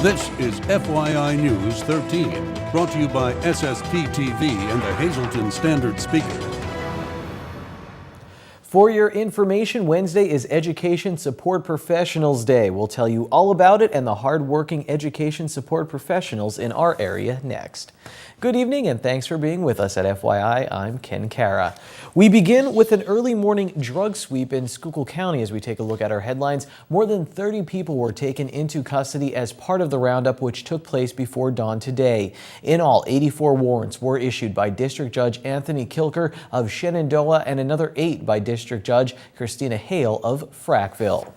This is FYI News 13, brought to you by SSPTV and the Hazleton Standard Speaker. For your information, Wednesday is Education Support Professionals Day. We'll tell you all about it and the hard-working education support professionals in our area next. Good evening and thanks for being with us at FYI. I'm Ken Cara. We begin with an early morning drug sweep in Schuylkill County as we take a look at our headlines. More than 30 people were taken into custody as part of the roundup, which took place before dawn today. In all, 84 warrants were issued by District Judge Anthony Kilker of Shenandoah and another 8 by District Judge Christina Hale of Frackville.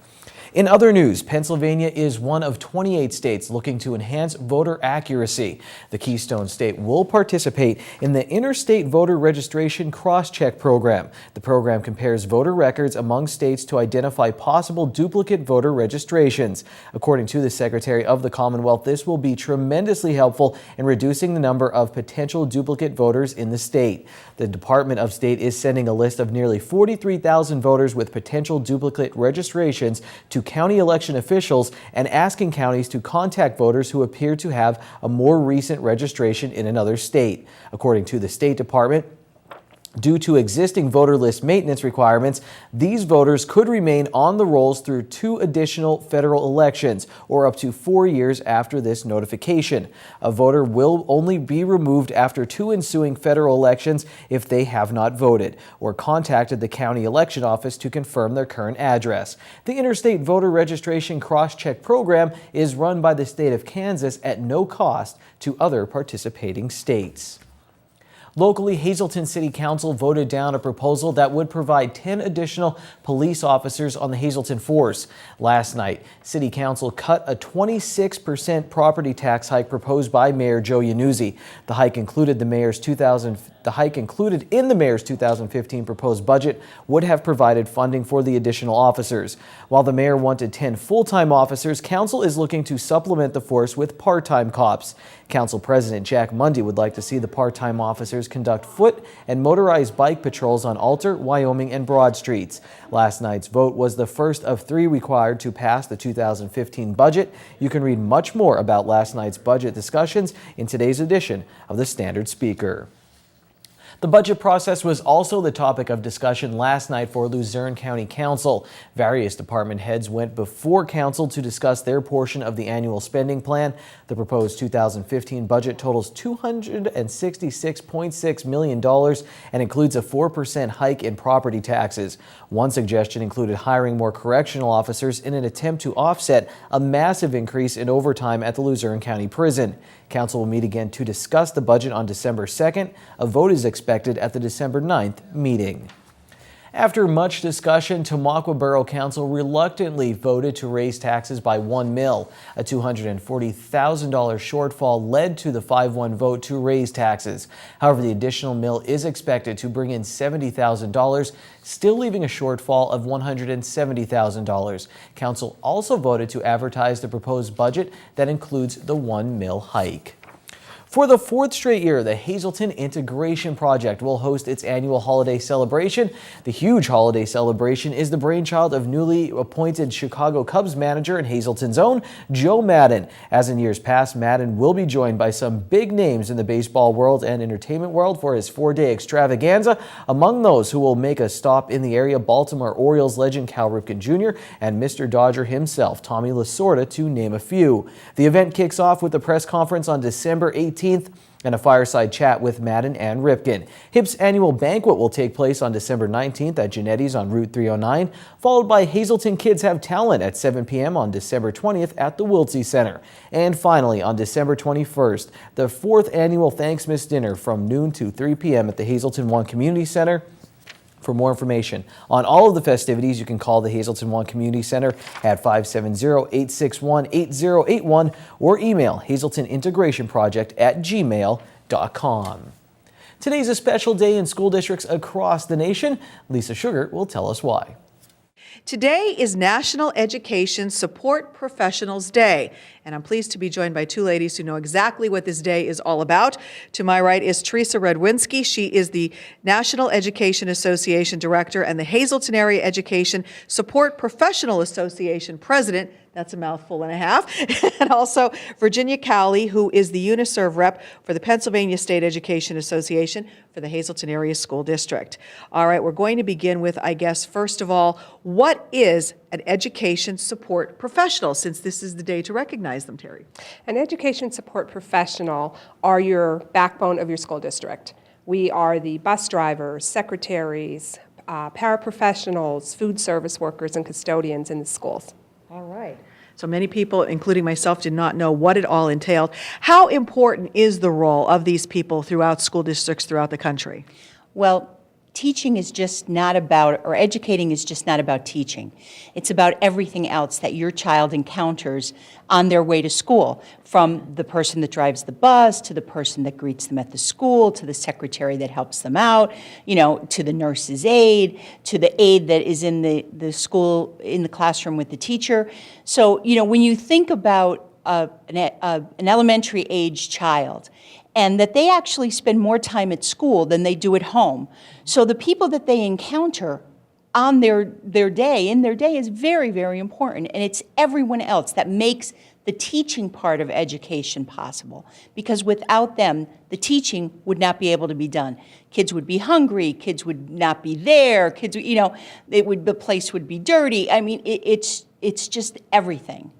In other news, Pennsylvania is one of 28 states looking to enhance voter accuracy. The Keystone State will participate in the Interstate Voter Registration Cross-Check Program. The program compares voter records among states to identify possible duplicate voter registrations. According to the Secretary of the Commonwealth, this will be tremendously helpful in reducing the number of potential duplicate voters in the state. The Department of State is sending a list of nearly 43,000 voters with potential duplicate registrations to county election officials and asking counties to contact voters who appear to have a more recent registration in another state. According to the State Department, due to existing voter list maintenance requirements, these voters could remain on the rolls through 2 additional federal elections or up to 4 years after this notification. A voter will only be removed after 2 ensuing federal elections if they have not voted or contacted the county election office to confirm their current address. The Interstate Voter Registration Cross-Check Program is run by the state of Kansas at no cost to other participating states. Locally, Hazleton City Council voted down a proposal that would provide 10 additional police officers on the Hazleton force. Last night, City Council cut a 26% property tax hike proposed by Mayor Joe Yanuzzi. The hike included in the mayor's 2015 proposed budget would have provided funding for the additional officers. While the mayor wanted 10 full-time officers, Council is looking to supplement the force with part-time cops. Council President Jack Mundy would like to see the part-time officers conduct foot and motorized bike patrols on Alter, Wyoming, and Broad Streets. Last night's vote was the first of 3 required to pass the 2015 budget. You can read much more about last night's budget discussions in today's edition of the Standard Speaker. The budget process was also the topic of discussion last night for Luzerne County Council. Various department heads went before council to discuss their portion of the annual spending plan. The proposed 2015 budget totals $266.6 million and includes a 4% hike in property taxes. One suggestion included hiring more correctional officers in an attempt to offset a massive increase in overtime at the Luzerne County Prison. Council will meet again to discuss the budget on December 2nd. A vote is expected at the December 9th meeting. After much discussion, Tamaqua Borough Council reluctantly voted to raise taxes by $1 million. A $240,000 shortfall led to the 5-1 vote to raise taxes. However, the additional $1 million is expected to bring in $70,000, still leaving a shortfall of $170,000. Council also voted to advertise the proposed budget that includes the $1 million hike. For the 4th straight year, the Hazleton Integration Project will host its annual holiday celebration. The huge holiday celebration is the brainchild of newly appointed Chicago Cubs manager and Hazleton's own Joe Maddon. As in years past, Maddon will be joined by some big names in the baseball world and entertainment world for his 4-day extravaganza. Among those who will make a stop in the area, Baltimore Orioles legend Cal Ripken Jr. and Mr. Dodger himself, Tommy Lasorda, to name a few. The event kicks off with a press conference on December 18th and a fireside chat with Maddon and Ripken. HIP's annual banquet will take place on December 19th at Genetti's on Route 309, followed by Hazleton Kids Have Talent at 7 p.m. on December 20th at the Wiltsey Center. And finally, on December 21st, the 4th annual Thanksmas dinner from noon to 3 p.m. at the Hazleton One Community Center. For more information on all of the festivities, you can call the Hazleton One Community Center at 570-861-8081 or email hazletonintegrationproject@gmail.com. Today's a special day in school districts across the nation. Lisa Sugar will tell us why. Today is National Education Support Professionals Day, and I'm pleased to be joined by 2 ladies who know exactly what this day is all about. To my right is Teresa Redwinski. She is the National Education Association Director and the Hazleton Area Education Support Professional Association President. That's a mouthful and a half. And also Virginia Cowley, who is the Uniserv rep for the Pennsylvania State Education Association for the Hazleton Area School District. All right, we're going to begin with, I guess, first of all, what is an education support professional, since this is the day to recognize them, Terry? An education support professional are your backbone of your school district. We are the bus drivers, secretaries, paraprofessionals, food service workers, and custodians in the schools. All right. So many people, including myself, did not know what it all entailed. How important is the role of these people throughout school districts throughout the country? Well, teaching is just not about, or educating is just not about teaching. It's about everything else that your child encounters on their way to school, from the person that drives the bus, to the person that greets them at the school, to the secretary that helps them out, to the nurse's aide, to the aide that is in the school, in the classroom with the teacher. So, when you think about an elementary age child, and that they actually spend more time at school than they do at home. So the people that they encounter on their day, in their day, is very, very important. And it's everyone else that makes the teaching part of education possible. Because without them, the teaching would not be able to be done. Kids would be hungry, kids would not be there, kids, the place would be dirty. I mean, it's just everything.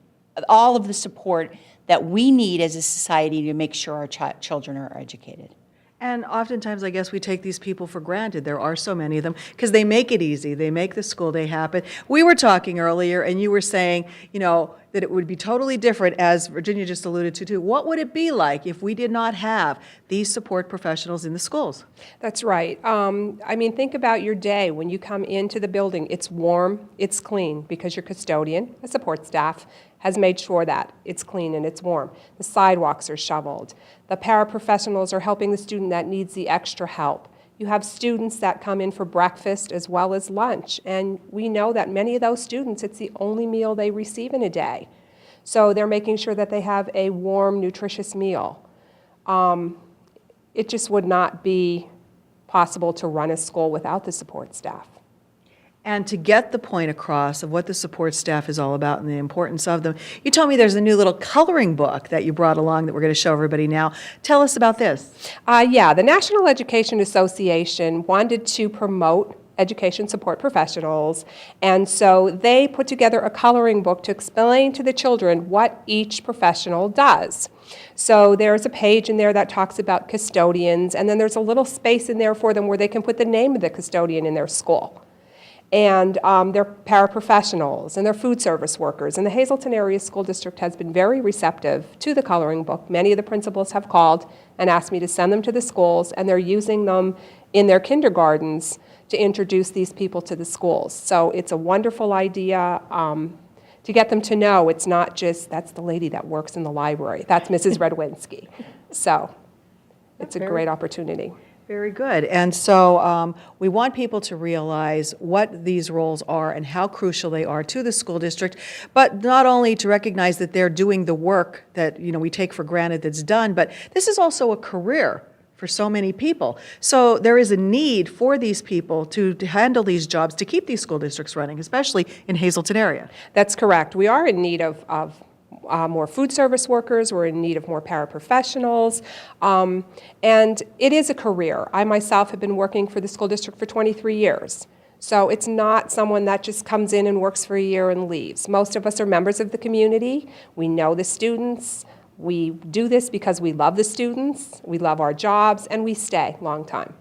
All of the support that we need as a society to make sure our children are educated. And oftentimes, I guess we take these people for granted. There are so many of them because they make it easy. They make the school day happen. We were talking earlier, and you were saying, that it would be totally different, as Virginia just alluded to, too. What would it be like if we did not have these support professionals in the schools? That's right. Think about your day when you come into the building. It's warm, it's clean, because your custodian, the support staff, has made sure that it's clean and it's warm. The sidewalks are shoveled. The paraprofessionals are helping the student that needs the extra help. You have students that come in for breakfast as well as lunch, and we know that many of those students, it's the only meal they receive in a day. So they're making sure that they have a warm, nutritious meal. It just would not be possible to run a school without the support staff. And to get the point across of what the support staff is all about and the importance of them, you told me there's a new little coloring book that you brought along that we're going to show everybody now. Tell us about this. The National Education Association wanted to promote education support professionals, and so they put together a coloring book to explain to the children what each professional does. So there's a page in there that talks about custodians, and then there's a little space in there for them where they can put the name of the custodian in their school. And they're paraprofessionals, and they're food service workers. And the Hazleton Area School District has been very receptive to the coloring book. Many of the principals have called and asked me to send them to the schools, and they're using them in their kindergartens to introduce these people to the schools. So it's a wonderful idea to get them to know it's not just, that's the lady that works in the library. That's Mrs. Redwinski. So it's a great opportunity. Very good. And so we want people to realize what these roles are and how crucial they are to the school district, but not only to recognize that they're doing the work that we take for granted that's done, but this is also a career for so many people. So there is a need for these people to handle these jobs, to keep these school districts running, especially in Hazleton area. That's correct. We are in need of more food service workers. We're in need of more paraprofessionals. And it is a career. I myself have been working for the school district for 23 years. So it's not someone that just comes in and works for a year and leaves. Most of us are members of the community. We know the students. We do this because we love the students, we love our jobs, and we stay a long time.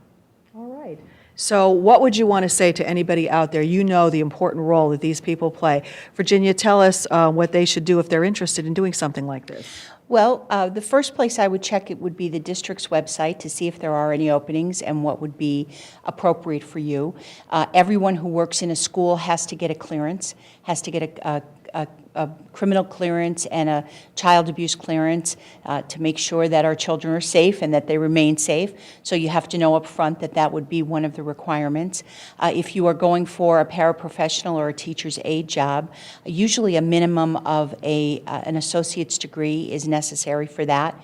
All right. So what would you want to say to anybody out there? You know the important role that these people play. Virginia, tell us what they should do if they're interested in doing something like this. Well, the first place I would check it would be the district's website to see if there are any openings and what would be appropriate for you. Everyone who works in a school has to get a clearance, has to get a criminal clearance and a child abuse clearance to make sure that our children are safe and that they remain safe. So you have to know up front that that would be one of the requirements. If you are going for a paraprofessional or a teacher's aide job, usually a minimum of an associate's degree is necessary for that.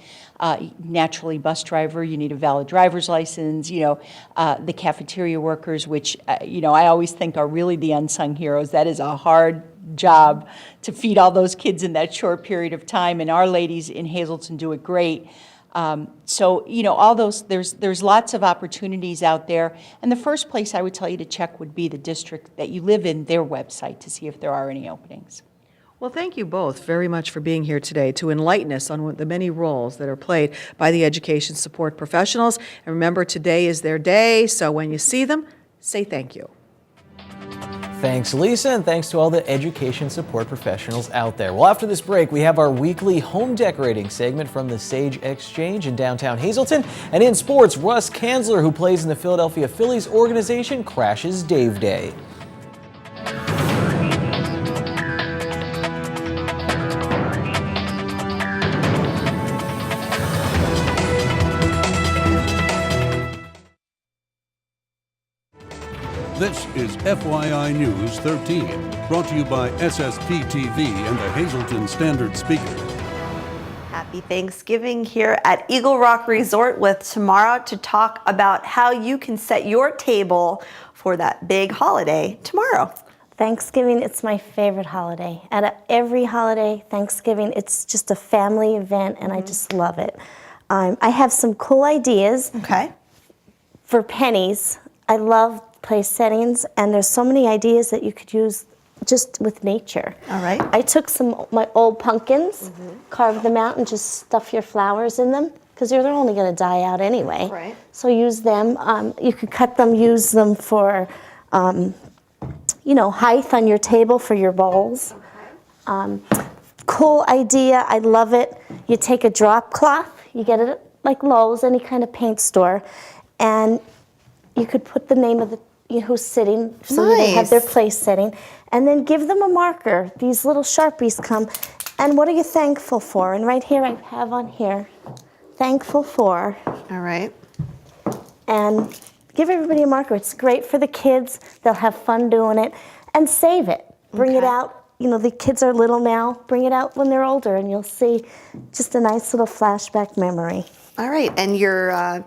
Naturally, bus driver, you need a valid driver's license, the cafeteria workers, which, I always think are really the unsung heroes. That is a hard job to feed all those kids in that short period of time, and our ladies in Hazleton do it great. So, you know, all those, there's lots of opportunities out there. And the first place I would tell you to check would be the district that you live in, their website, to see if there are any openings. Well, thank you both very much for being here today to enlighten us on the many roles that are played by the education support professionals. And remember, today is their day, so when you see them, say thank you. Thanks, Lisa, and thanks to all the education support professionals out there. Well, after this break, we have our weekly home decorating segment from the Sage Exchange in downtown Hazleton. And in sports, Russ Kanzler, who plays in the Philadelphia Phillies organization, crashes Dave Day. This is FYI News 13, brought to you by SSPTV and the Hazleton Standard Speaker. Happy Thanksgiving here at Eagle Rock Resort with Tamara to talk about how you can set your table for that big holiday tomorrow. Thanksgiving, it's my favorite holiday. At every holiday, Thanksgiving, it's just a family event, and I just love it. I have some cool ideas. Okay. For pennies. I love place settings, and there's so many ideas that you could use just with nature. All right. I took my old pumpkins, carved them out, and just stuff your flowers in them, because they're only going to die out anyway. Right. So use them. You could cut them, use them for, you know, height on your table for your bowls. Cool idea. I love it. You take a drop cloth. You get it at like Lowe's, any kind of paint store, and you could put the name of the who's sitting, so they have their place setting, and then give them a marker. These little Sharpies come, and what are you thankful for? And right here I have on here, thankful for. All right. And give everybody a marker. It's great for the kids. They'll have fun doing it, and save it. Bring it out. You know, the kids are little now. Bring it out when they're older, and you'll see just a nice little flashback memory. All right, and your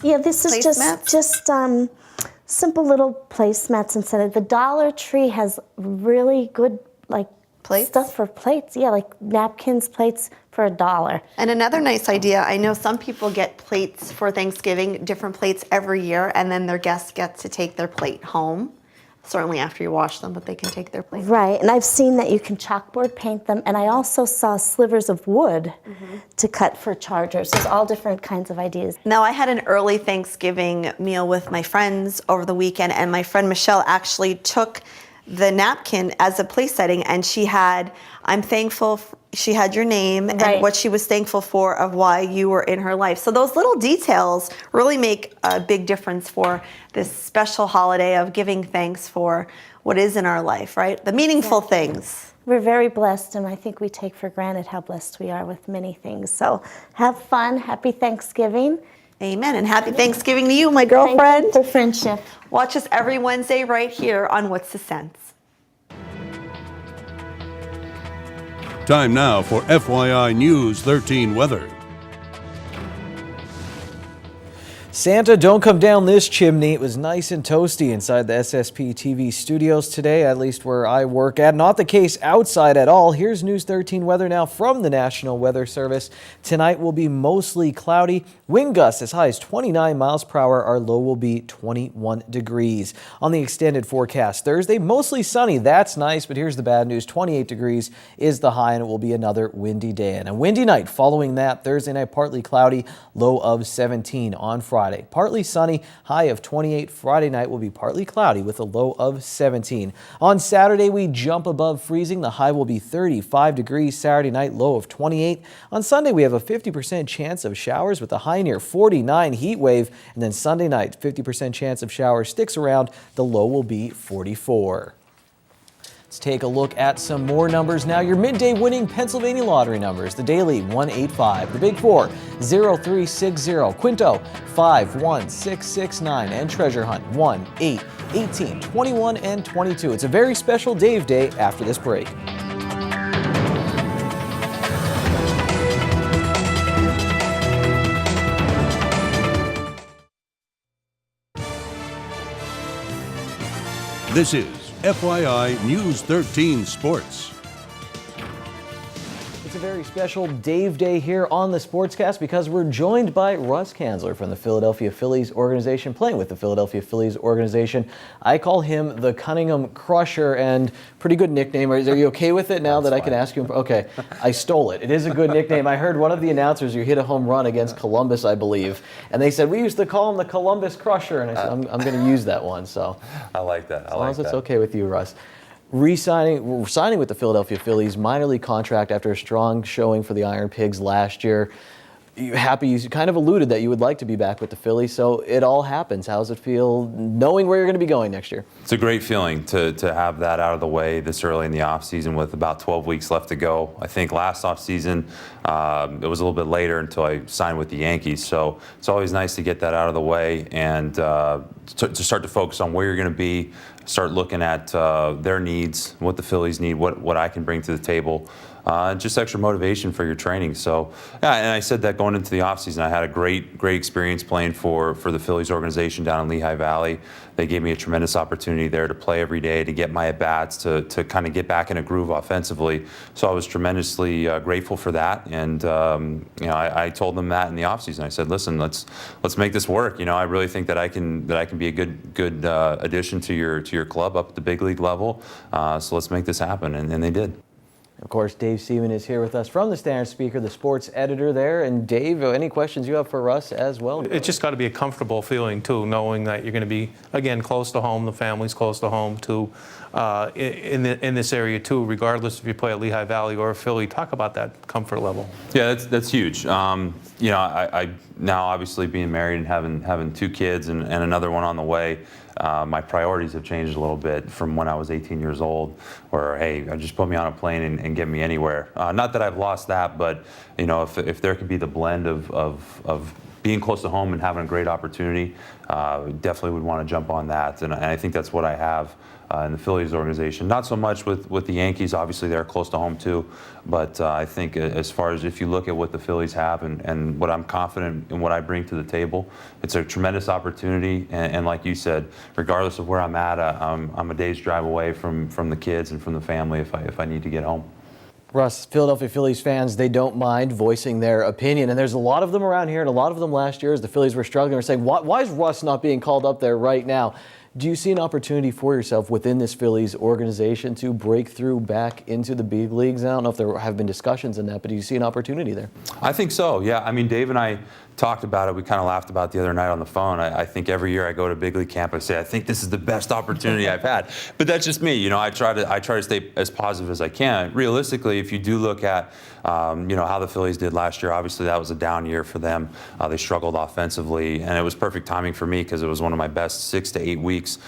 yeah, this is just simple little placemats instead of the Dollar Tree has really good like plates? Stuff for plates. Yeah, like napkins, plates for $1. And another nice idea, I know some people get plates for Thanksgiving, different plates every year, and then their guests get to take their plate home. Certainly after you wash them, but they can take their plate. Right, and I've seen that you can chalkboard paint them, and I also saw slivers of wood to cut for chargers. There's all different kinds of ideas. Now, I had an early Thanksgiving meal with my friends over the weekend, and my friend Michelle actually took the napkin as a place setting, and she had, I'm thankful, she had your name and what she was thankful for of why you were in her life. So those little details really make a big difference for this special holiday of giving thanks for what is in our life, right? The meaningful things. We're very blessed, and I think we take for granted how blessed we are with many things. So have fun. Happy Thanksgiving. Amen. And happy Thanksgiving to you, my girlfriend. Thank you for friendship. Watch us every Wednesday right here on What's the Sense. Time now for FYI News 13 weather. Santa, don't come down this chimney. It was nice and toasty inside the SSPTV studios today, at least where I work at. Not the case outside at all. Here's News 13 weather now from the National Weather Service. Tonight will be mostly cloudy. Wind gusts as high as 29 miles per hour. Our low will be 21 degrees. On the extended forecast Thursday, mostly sunny. That's nice, but here's the bad news. 28 degrees is the high, and it will be another windy day. And a windy night following that. Thursday night, partly cloudy, low of 17 on Friday. Partly sunny, high of 28. Friday night will be partly cloudy with a low of 17. On Saturday, we jump above freezing. The high will be 35 degrees. Saturday night, low of 28. On Sunday, we have a 50% chance of showers with a high near 49 heat wave. And then Sunday night, 50% chance of showers sticks around. The low will be 44. Let's take a look at some more numbers now. Your midday winning Pennsylvania lottery numbers. The daily 185, the big four 0360, Quinto 51669, and treasure hunt 1, 8, 18, 21, and 22. It's a very special Dave Day after this break. This is FYI News 13 Sports. It's a very special Dave Day here on the Sportscast because we're joined by Russ Kanzler from the Philadelphia Phillies organization, playing with the Philadelphia Phillies organization. I call him the Cunningham Crusher, and pretty good nickname. Are you okay with it now that I can ask you? Okay, I stole it. It is a good nickname. I heard one of the announcers, you hit a home run against Columbus, I believe, and they said, we used to call him the Columbus Crusher, and I said, I'm going to use that one. So I like that. As long as it's okay with you, Russ. Signing with the Philadelphia Phillies, minor league contract after a strong showing for the Iron Pigs last year. You kind of alluded that you would like to be back with the Phillies, so it all happens. How does it feel knowing where you're going to be going next year? It's a great feeling to have that out of the way this early in the offseason with about 12 weeks left to go. I think last offseason it was a little bit later until I signed with the Yankees, so it's always nice to get that out of the way and to start to focus on where you're going to be, start looking at their needs, what the Phillies need, what I can bring to the table. Just extra motivation for your training. So, yeah, and I said that going into the offseason, I had a great experience playing for the Phillies organization down in Lehigh Valley. They gave me a tremendous opportunity there to play every day, to get my at-bats, to kind of get back in a groove offensively. So I was tremendously grateful for that. And, I told them that in the offseason. I said, listen, let's make this work. I really think that I can be a good addition to your club up at the big league level. So let's make this happen. And they did. Of course, Dave Seaman is here with us from the Standard Speaker, the sports editor there. And Dave, any questions you have for Russ as well? It's just got to be a comfortable feeling, too, knowing that you're going to be, again, close to home, the family's close to home, too, in this area, too, regardless if you play at Lehigh Valley or Philly. Talk about that comfort level. Yeah, that's huge. I now obviously being married and having 2 kids and another one on the way, my priorities have changed a little bit from when I was 18 years old, where, hey, just put me on a plane and get me anywhere. Not that I've lost that, but if there could be the blend of being close to home and having a great opportunity, definitely would want to jump on that. And I think that's what I have in the Phillies organization. Not so much with the Yankees. Obviously, they're close to home too. But I think as far as if you look at what the Phillies have and what I'm confident in what I bring to the table, it's a tremendous opportunity. And like you said, regardless of where I'm at, I'm a day's drive away from the kids and from the family if I need to get home. Russ, Philadelphia Phillies fans, they don't mind voicing their opinion, and there's a lot of them around here, and a lot of them last year as the Phillies were struggling, were saying, why is Russ not being called up there right now? Do you see an opportunity for yourself within this Phillies organization to break through back into the big leagues? I don't know if there have been discussions in that, but do you see an opportunity there? I think so, yeah. I mean, Dave and I talked about it. We kind of laughed about it the other night on the phone. I think every year I go to big league camp, I say, I think this is the best opportunity I've had. But that's just me. I try to stay as positive as I can. Realistically, if you do look at how the Phillies did last year, obviously that was a down year for them. They struggled offensively, and it was perfect timing for me because it was one of my best 6 to 8 weeks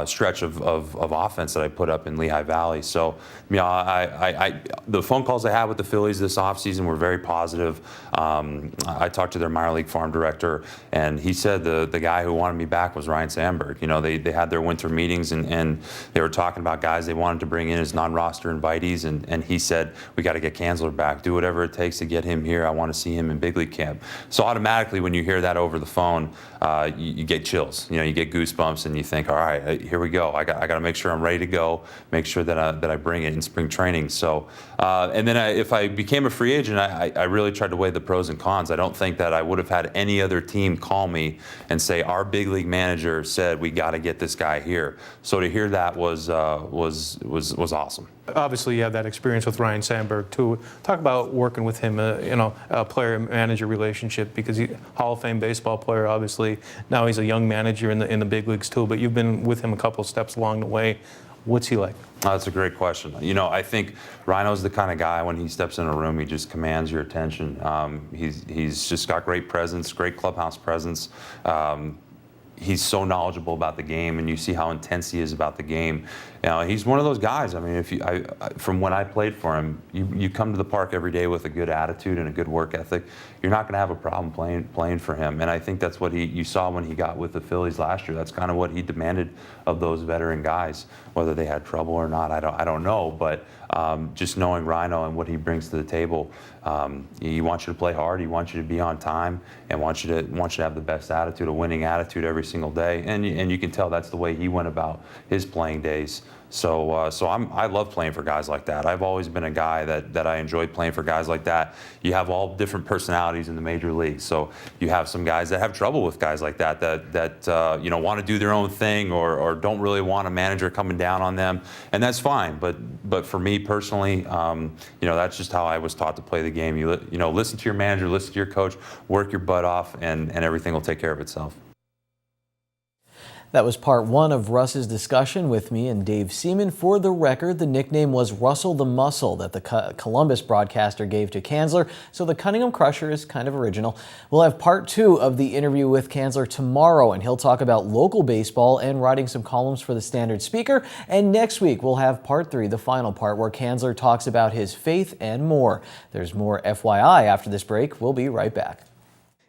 stretch of offense that I put up in Lehigh Valley. So, the phone calls I had with the Phillies this offseason were very positive. I talked to their minor league farm director, and he said the guy who wanted me back was Ryan Sandberg. They had their winter meetings, and they were talking about guys they wanted to bring in as non-roster invitees, and he said, we got to get Kanzler back. Do whatever it takes to get him here. I want to see him in big league camp. So automatically, when you hear that over the phone, you get chills. You get goosebumps, and you think, all right, here we go. I got to make sure I'm ready to go. Make sure that I bring it in spring training. So, and then if I became a free agent, I really tried to weigh the pros and cons. I don't think that I would have had any other team call me and say, our big league manager said we got to get this guy here. So to hear that was awesome. Obviously, you have that experience with Ryan Sandberg, too. Talk about working with him, a player-manager relationship, because he's a Hall of Fame baseball player, obviously. Now he's a young manager in the big leagues, too. But you've been with him a couple of steps along the way. What's he like? That's a great question. I think Rhino's the kind of guy, when he steps in a room, he just commands your attention. He's just got great presence, great clubhouse presence. He's so knowledgeable about the game, and you see how intense he is about the game. He's one of those guys. I mean, from when I played for him, you come to the park every day with a good attitude and a good work ethic, you're not going to have a problem playing for him. And I think that's what you saw when he got with the Phillies last year. That's kind of what he demanded of those veteran guys. Whether they had trouble or not, I don't know. But just knowing Rhino and what he brings to the table, he wants you to play hard. He wants you to be on time, and wants you to have the best attitude, a winning attitude every single day. And you can tell that's the way he went about his playing days. So I love playing for guys like that. I've always been a guy that I enjoyed playing for guys like that. You have all different personalities in the major leagues. So you have some guys that have trouble with guys like that want to do their own thing or don't really want a manager coming down on them, and that's fine. But for me personally, that's just how I was taught to play the game. You listen to your manager, listen to your coach, work your butt off, and everything will take care of itself. That was part one of Russ's discussion with me and Dave Seaman. For the record, the nickname was Russell the Muscle that the Columbus broadcaster gave to Kanzler, so the Cunningham Crusher is kind of original. We'll have part two of the interview with Kanzler tomorrow, and he'll talk about local baseball and writing some columns for the Standard Speaker. And next week, we'll have part three, the final part, where Kanzler talks about his faith and more. There's more FYI after this break. We'll be right back.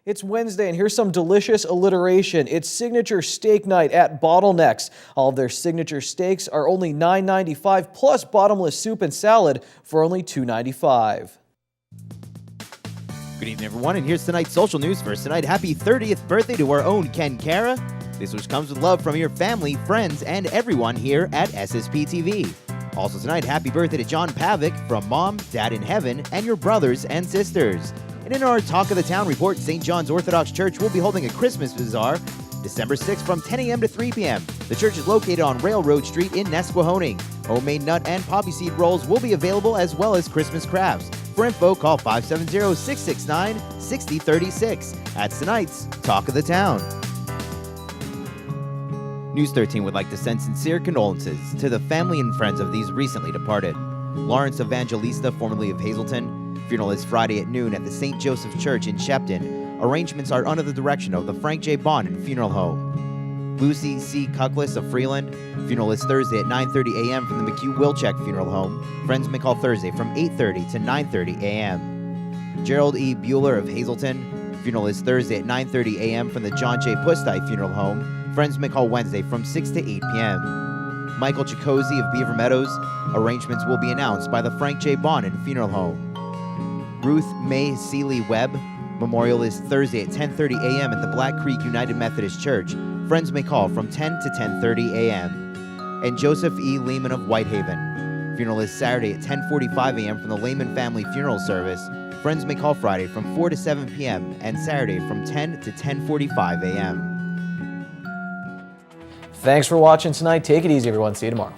It's Wednesday, and here's some delicious alliteration. It's signature steak night at Bottlenecks. All of their signature steaks are only $9.95 plus bottomless soup and salad for only $2.95. Good evening, everyone, and here's tonight's social news. First tonight, happy 30th birthday to our own Ken Kara. This wish comes with love from your family, friends, and everyone here at SSPTV. Also tonight, happy birthday to John Pavick from Mom, Dad in Heaven, and your brothers and sisters. And in our Talk of the Town report, St. John's Orthodox Church will be holding a Christmas Bazaar December 6th from 10 a.m. to 3 p.m. The church is located on Railroad Street in Nesquehoning. Homemade nut and poppy seed rolls will be available, as well as Christmas crafts. For info, call 570-669-6036. That's tonight's Talk of the Town. News 13 would like to send sincere condolences to the family and friends of these recently departed. Lawrence Evangelista, formerly of Hazleton. Funeral is Friday at noon at the St. Joseph Church in Shepton. Arrangements are under the direction of the Frank J. Bond Funeral Home. Lucy C. Cuckless of Freeland. Funeral is Thursday at 9:30 a.m. from the McHugh-Wilczek Funeral Home. Friends may call Thursday from 8:30 to 9:30 a.m. Gerald E. Bueller of Hazleton. Funeral is Thursday at 9:30 a.m. from the John J. Pustay Funeral Home. Friends may call Wednesday from 6 to 8 p.m. Michael Chicozzi of Beaver Meadows. Arrangements will be announced by the Frank J. Bond Funeral Home. Ruth May Seeley Webb. Memorial is Thursday at 10:30 a.m. at the Black Creek United Methodist Church. Friends may call from 10 to 10:30 a.m. And Joseph E. Lehman of Whitehaven. Funeral is Saturday at 10:45 a.m. from the Lehman Family Funeral Service. Friends may call Friday from 4 to 7 p.m. and Saturday from 10 to 10:45 a.m. Thanks for watching tonight. Take it easy, everyone. See you tomorrow.